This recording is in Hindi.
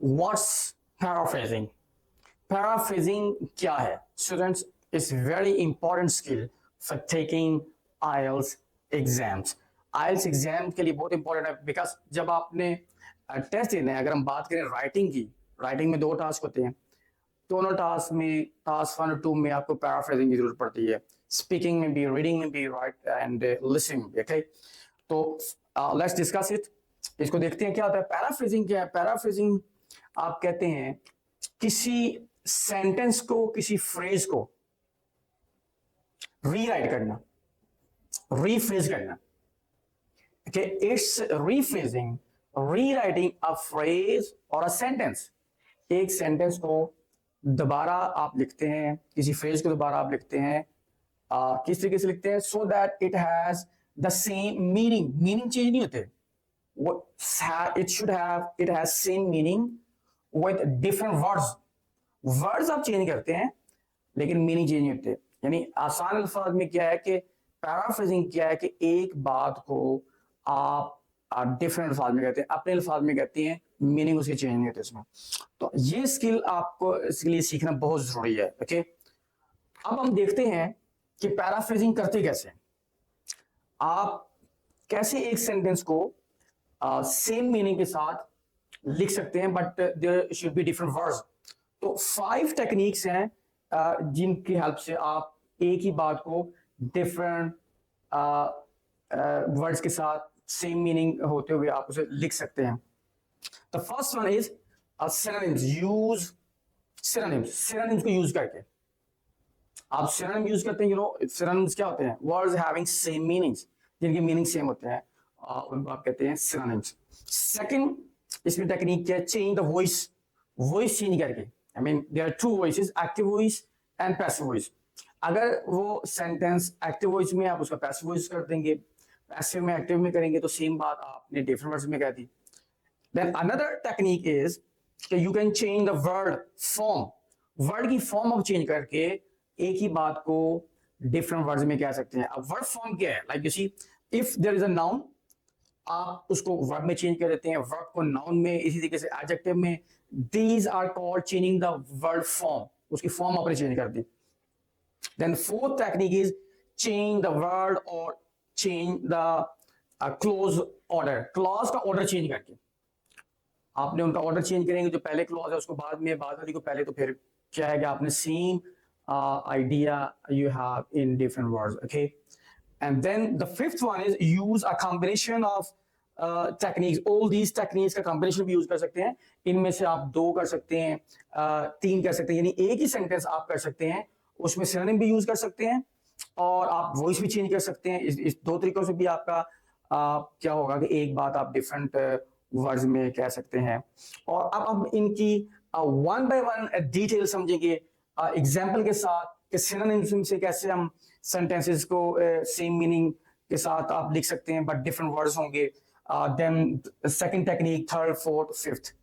What's paraphrasing? पैराफ्रेजिंग क्या है students? It's very important skill for taking IELTS exams. IELTS exam के लिए बहुत इंपॉर्टेंट है, बिकॉज जब आपने टेस्ट देना है, अगर हम बात करें राइटिंग की, राइटिंग में दो टास्क होते हैं। दोनों टास्क में, टास्क 1 और 2 में आपको पैराफ्रेजिंग की जरूरत पड़ती है। स्पीकिंग में भी, रीडिंग में भी, राइट एंड लिसनिंग में भी। ओके, तो लेट्स डिस्कस इट। इसको देखते हैं क्या होता है। पैराफ्रेजिंग क्या है? पैराफ्रेजिंग आप कहते हैं किसी सेंटेंस को, किसी फ्रेज को रीराइट करना, रीफ्रेज करना। Okay, it's rephrasing, rewriting a phrase or a sentence। एक सेंटेंस को दोबारा आप लिखते हैं, किसी फ्रेज को दोबारा आप लिखते हैं। किस तरीके से लिखते हैं? So that it has the same meaning. Meaning change नहीं होते। It has same meaning with different words. Words आप चेंज करते हैं लेकिन मीनिंग चेंज नहीं होते। यानी आसान अल्फाज में क्या है कि पैराफ्रेजिंग क्या है कि एक बात को आप डिफरेंट अल्फाज में कहते हैं, अपने अल्फाज में कहते हैं, मीनिंग उसके चेंज नहीं होते इसमें। तो ये स्किल आपको इसके लिए सीखना बहुत जरूरी है। ओके, अब हम देखते हैं कि पैराफ्रेजिंग करते कैसे। आप कैसे एक सेंटेंस को सेम मीनिंग के साथ लिख सकते हैं, but there should be different words. तो 5 टेक्निक्स हैं जिनकी हेल्प से आप एक ही बात को डिफरेंट वर्ड्स के साथ सेम मीनिंग होते हुए आप उसे लिख सकते हैं। The first one is synonyms. Use synonyms. Synonyms को यूज करके आप सिनोनिम यूज करते हैं। सिनोनिम्स क्या होते हैं? वर्ड्स हैविंग सेम मीनिंग्स, जिनके मीनिंग सेम होते हैं, उनको आप कहते हैं सिनोनिम्स। सेकंड, इसमें टेक्निक क्या है? Change the voice. Voice change करके, I mean there are 2 voices, active voice and passive voice. अगर वो सेंटेंस एक्टिव वॉइस में, आप उसका पैसिव वॉइस कर देंगे। पैसिव में एक्टिव में करेंगे तो सेम बात आपने डिफरेंट वर्ड्स में कह दी। देन अनदर टेक्निक इज कि you can change the word form. Word की फॉर्म आप चेंज करके एक ही बात को डिफरेंट वर्ड्स में कह सकते हैं। अब वर्ड फॉर्म क्या है? Like you see, if there is a noun, आप उसको वर्ब में चेंज कर देते हैं, वर्ब को नाउन में, इसी तरीके से एडजेक्टिव में। These are called changing the word form. उसकी फॉर्म आपने चेंज कर दी। Then fourth technique is change the word or change the clause order। clause का order change करके आपने उनका order change करेंगे। जो पहले clause है उसको बाद में, बाद वाली को पहले, तो फिर क्या है कि आपने same idea you have in different words। okay, and then the fifth one is use a combination of techniques। all these techniques का combination भी use कर सकते हैं। इनमें से आप 2 कर सकते हैं, 3 कर सकते हैं। यानी एक ही sentence आप कर सकते हैं, उसमें सिनोनिम भी यूज कर सकते हैं और आप वॉइस भी चेंज कर सकते हैं। इस 2 तरीकों से भी आपका क्या होगा कि एक बात आप डिफरेंट वर्ड्स में कह सकते हैं। और अब हम इनकी 1 बाय 1 डिटेल समझेंगे एग्जांपल के साथ कि सिनोनिम से कैसे हम सेंटेंसेस को सेम मीनिंग के साथ आप लिख सकते हैं बट डिफरेंट वर्ड्स होंगे। Then second technique, third, fourth, fifth.